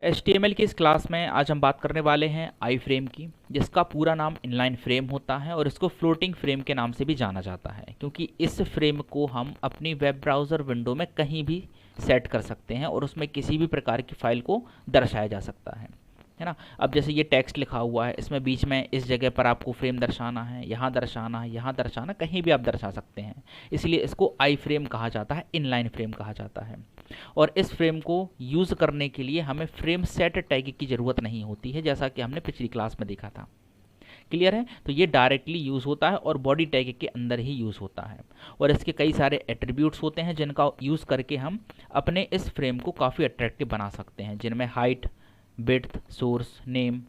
HTML की इस class में आज हम बात करने वाले हैं आई फ्रेम की, जिसका पूरा नाम इनलाइन फ्रेम होता है और इसको फ्लोटिंग फ्रेम के नाम से भी जाना जाता है, क्योंकि इस फ्रेम को हम अपनी वेब ब्राउज़र विंडो में कहीं भी सेट कर सकते हैं और उसमें किसी भी प्रकार की फाइल को दर्शाया जा सकता है ना। अब जैसे ये टेक्स्ट लिखा हुआ है, इसमें बीच में इस जगह पर आपको फ्रेम दर्शाना है, यहाँ दर्शाना है, यहाँ दर्शाना, कहीं भी आप दर्शा सकते हैं। इसलिए इसको आई फ्रेम कहा जाता है, इनलाइन फ्रेम कहा जाता है। और इस फ्रेम को यूज़ करने के लिए हमें फ्रेम सेट टैग की ज़रूरत नहीं होती है, जैसा कि हमने पिछली क्लास में देखा था। क्लियर है? तो ये डायरेक्टली यूज़ होता है और बॉडी टैग के अंदर ही यूज़ होता है। और इसके कई सारे एट्रीब्यूट्स होते हैं जिनका यूज़ करके हम अपने इस फ्रेम को काफ़ी अट्रैक्टिव बना सकते हैं, जिनमें हाइट, विड्थ, सोर्स, नेम,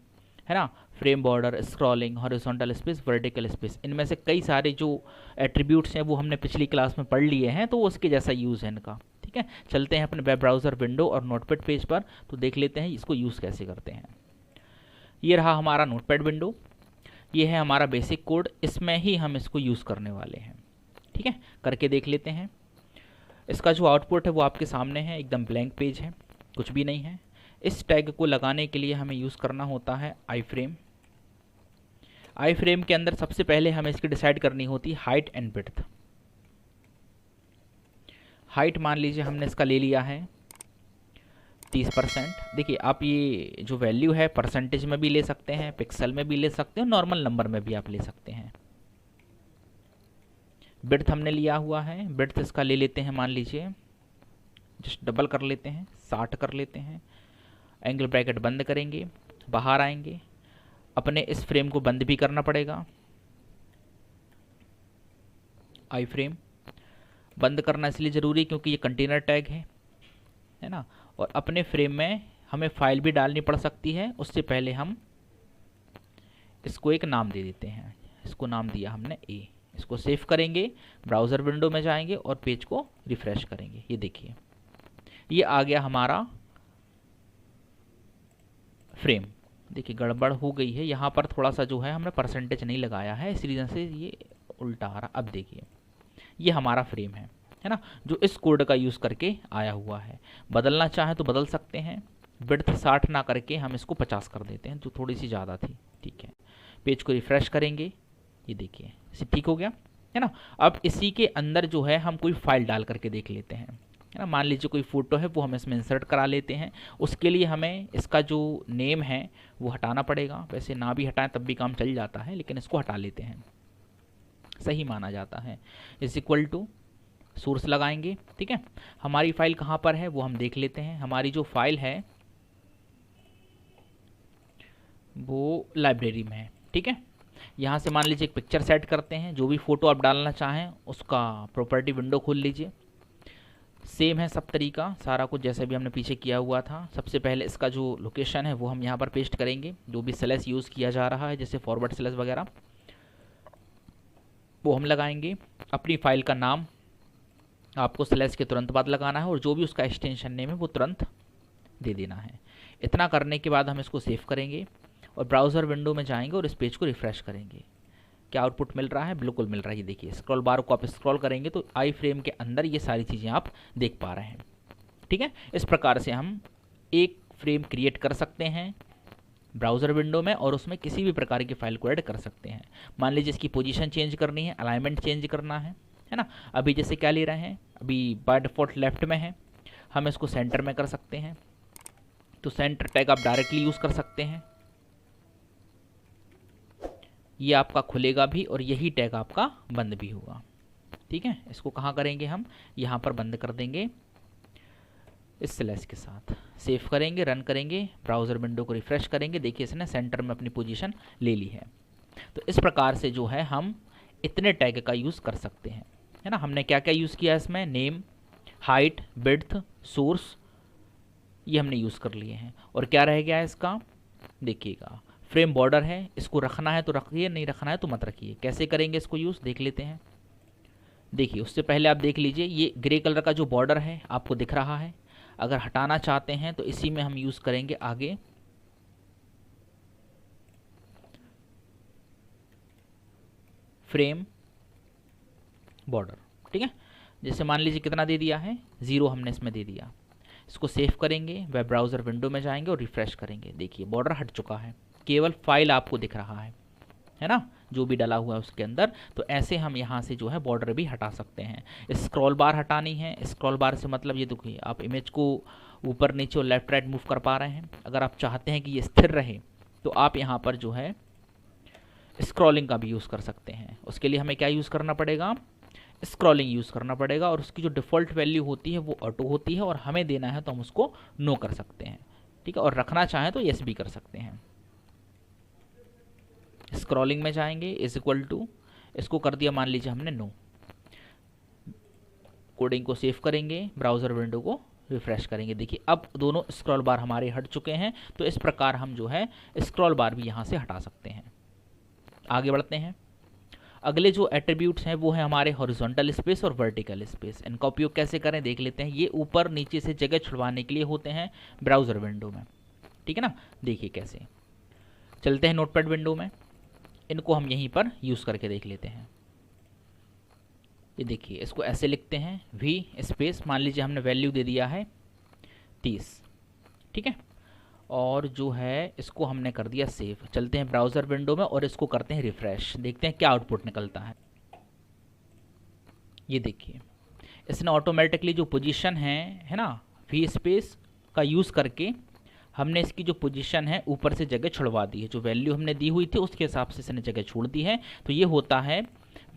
है ना, frame border, scrolling, horizontal space, vertical space, इनमें से कई सारे जो एट्रीब्यूट्स हैं वो हमने पिछली क्लास में पढ़ लिए हैं, तो उसके जैसा यूज़ है इनका। ठीक है, चलते हैं अपने वेब ब्राउज़र विंडो और नोटपैड पेज पर, तो देख लेते हैं इसको यूज़ कैसे करते हैं। ये रहा हमारा नोटपैड विंडो, ये है हमारा बेसिक कोड, इसमें ही हम इसको यूज़ करने वाले हैं। ठीक है, करके देख लेते हैं। इसका जो आउटपुट है वो आपके सामने है, एकदम ब्लैंक पेज है, कुछ भी नहीं है। इस टैग को लगाने के लिए हमें यूज़ करना होता है आई फ्रेम। आई फ्रेम के अंदर सबसे पहले हमें इसकी डिसाइड करनी होती है हाइट एंड विड्थ। हाइट मान लीजिए हमने इसका ले लिया है 30%। देखिए आप ये जो वैल्यू है परसेंटेज में भी ले सकते हैं, पिक्सल में भी ले सकते हैं, नॉर्मल नंबर में भी आप ले सकते हैं। विड्थ हमने लिया हुआ है, विड्थ इसका ले लेते हैं, मान लीजिए जस्ट डबल कर लेते हैं, 60 कर लेते हैं। एंगल ब्रैकेट बंद करेंगे, बाहर आएंगे, अपने इस फ्रेम को बंद भी करना पड़ेगा। आई फ्रेम बंद करना इसलिए ज़रूरी क्योंकि ये कंटेनर टैग है ना, और अपने फ्रेम में हमें फाइल भी डालनी पड़ सकती है। उससे पहले हम इसको एक नाम दे देते हैं, इसको नाम दिया हमने ए। इसको सेव करेंगे, ब्राउज़र विंडो में जाएंगे और पेज को रिफ़्रेश करेंगे। ये देखिए ये आ गया हमारा फ्रेम। देखिए गड़बड़ हो गई है, यहाँ पर थोड़ा सा जो है हमने परसेंटेज नहीं लगाया है, इस रीज़न से ये उल्टा आ रहा। अब देखिए ये हमारा फ्रेम है ना, जो इस कोड का यूज़ करके आया हुआ है। बदलना चाहें तो बदल सकते हैं, विड्थ 60 ना करके हम इसको 50 कर देते हैं, जो थोड़ी सी ज़्यादा थी। ठीक है, पेज को रिफ़्रेश करेंगे, ये देखिए इसे ठीक हो गया है ना। अब इसी के अंदर जो है हम कोई फाइल डाल करके देख लेते हैं, है ना। मान लीजिए कोई फ़ोटो है, वो हम इसमें इंसर्ट करा लेते हैं। उसके लिए हमें इसका जो नेम है वो हटाना पड़ेगा। वैसे ना भी हटाएं तब भी काम चल जाता है, लेकिन इसको हटा लेते हैं, सही माना जाता है। इज इक्वल टू सोर्स लगाएंगे। ठीक है, हमारी फाइल कहाँ पर है वो हम देख लेते हैं। हमारी जो फाइल है वो लाइब्रेरी में है। ठीक है, यहाँ से मान लीजिए एक पिक्चर सेट करते हैं, जो भी फ़ोटो आप डालना चाहें उसका प्रॉपर्टी विंडो खोल लीजिए। सेम है सब तरीका, सारा कुछ जैसे भी हमने पीछे किया हुआ था। सबसे पहले इसका जो लोकेशन है वो हम यहाँ पर पेस्ट करेंगे, जो भी स्लैश यूज़ किया जा रहा है, जैसे फॉरवर्ड स्लैश वगैरह, वो हम लगाएंगे। अपनी फ़ाइल का नाम आपको स्लैश के तुरंत बाद लगाना है और जो भी उसका एक्सटेंशन नेम है वो तुरंत दे देना है। इतना करने के बाद हम इसको सेव करेंगे और ब्राउज़र विंडो में जाएंगे और इस पेज को रिफ़्रेश करेंगे। क्या आउटपुट मिल रहा है? बिल्कुल मिल रहा है। ये देखिए स्क्रॉल बार को आप स्क्रॉल करेंगे तो आई फ्रेम के अंदर ये सारी चीज़ें आप देख पा रहे हैं। ठीक है, इस प्रकार से हम एक फ्रेम क्रिएट कर सकते हैं ब्राउज़र विंडो में और उसमें किसी भी प्रकार की फाइल को ऐड कर सकते हैं। मान लीजिए इसकी पोजीशन चेंज करनी है, अलाइनमेंट चेंज करना है ना। अभी जैसे क्या ले रहे हैं, अभी बाय डिफ़ॉल्ट लेफ्ट में है, हम इसको सेंटर में कर सकते हैं। तो सेंटर टैग आप डायरेक्टली यूज़ कर सकते हैं, ये आपका खुलेगा भी और यही टैग आपका बंद भी होगा। ठीक है, इसको कहाँ करेंगे हम, यहाँ पर बंद कर देंगे इस स्लैश के साथ। सेव करेंगे, रन करेंगे, ब्राउज़र विंडो को रिफ़्रेश करेंगे। देखिए इसने सेंटर में अपनी पोजीशन ले ली है। तो इस प्रकार से जो है हम इतने टैग का यूज़ कर सकते हैं, है ना। हमने क्या क्या यूज़ किया इसमें, नेम, हाइट, विड्थ, सोर्स, ये हमने यूज़ कर लिए हैं। और क्या रह गया है इसका, देखिएगा फ्रेम बॉर्डर है, इसको रखना है तो रखिए, नहीं रखना है तो मत रखिए। कैसे करेंगे इसको यूज़ देख लेते हैं। देखिए उससे पहले आप देख लीजिए ये ग्रे कलर का जो बॉर्डर है आपको दिख रहा है, अगर हटाना चाहते हैं तो इसी में हम यूज़ करेंगे आगे फ्रेम बॉर्डर। ठीक है, जैसे मान लीजिए कितना दे दिया है, 0 हमने इसमें दे दिया। इसको सेव करेंगे, वेब ब्राउज़र विंडो में जाएंगे और रिफ़्रेश करेंगे। देखिए बॉर्डर हट चुका है, केवल फाइल आपको दिख रहा है ना, जो भी डला हुआ है उसके अंदर। तो ऐसे हम यहाँ से जो है बॉर्डर भी हटा सकते हैं। स्क्रॉल बार हटानी है, स्क्रॉल बार से मतलब ये देखिए आप इमेज को ऊपर नीचे और लेफ्ट राइट मूव कर पा रहे हैं। अगर आप चाहते हैं कि ये स्थिर रहे तो आप यहाँ पर जो है स्क्रॉलिंग का भी यूज़ कर सकते हैं। उसके लिए हमें क्या यूज़ करना पड़ेगा, स्क्रॉलिंग यूज़ करना पड़ेगा, और उसकी जो डिफ़ॉल्ट वैल्यू होती है वो ऑटो होती है, और हमें देना है तो हम उसको नो कर सकते हैं, ठीक है। और रखना चाहें तो यस भी कर सकते हैं। स्क्रॉलिंग में जाएंगे, इज इक्वल टू, इसको कर दिया मान लीजिए हमने नो। कोडिंग को सेव करेंगे, ब्राउज़र विंडो को रिफ्रेश करेंगे। देखिए अब दोनों स्क्रॉल बार हमारे हट चुके हैं। तो इस प्रकार हम जो है स्क्रॉल बार भी यहाँ से हटा सकते हैं। आगे बढ़ते हैं। अगले जो एट्रीब्यूट्स हैं वो है हमारे हॉरिजॉन्टल स्पेस और वर्टिकल स्पेस। इनका उपयोग कैसे करें देख लेते हैं। ये ऊपर नीचे से जगह छुड़वाने के लिए होते हैं ब्राउज़र विंडो में, ठीक है ना। देखिए कैसे, चलते हैं नोटपैड विंडो में, इनको हम यहीं पर यूज़ करके देख लेते हैं। ये देखिए इसको ऐसे लिखते हैं, वी स्पेस, मान लीजिए हमने वैल्यू दे दिया है 30, ठीक है। और जो है इसको हमने कर दिया सेव। चलते हैं ब्राउज़र विंडो में और इसको करते हैं रिफ़्रेश, देखते हैं क्या आउटपुट निकलता है। ये देखिए इसने ऑटोमेटिकली जो पोजीशन है ना, वी स्पेस का यूज़ करके हमने इसकी जो पोजीशन है ऊपर से जगह छुड़वा दी है। जो वैल्यू हमने दी हुई थी उसके हिसाब से इसने जगह छोड़ दी है। तो ये होता है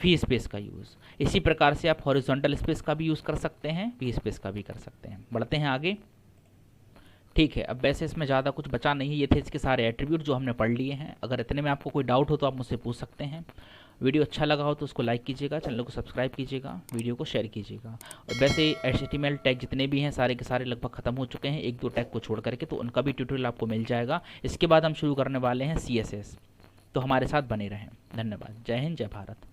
वी स्पेस का यूज़। इसी प्रकार से आप हॉरिजॉन्टल स्पेस का भी यूज़ कर सकते हैं, वी स्पेस का भी कर सकते हैं। बढ़ते हैं आगे, ठीक है। अब वैसे इसमें ज़्यादा कुछ बचा नहीं है, ये थे इसके सारे एट्रीब्यूट जो हमने पढ़ लिए हैं। अगर इतने में आपको कोई डाउट हो तो आप मुझसे पूछ सकते हैं। वीडियो अच्छा लगा हो तो उसको लाइक कीजिएगा, चैनल को सब्सक्राइब कीजिएगा, वीडियो को शेयर कीजिएगा। और वैसे HTML टैग जितने भी हैं सारे के सारे लगभग ख़त्म हो चुके हैं, एक दो टैग को छोड़ करके, तो उनका भी ट्यूटोरियल आपको मिल जाएगा। इसके बाद हम शुरू करने वाले हैं CSS, तो हमारे साथ बने रहें। धन्यवाद। जय हिंद, जय भारत।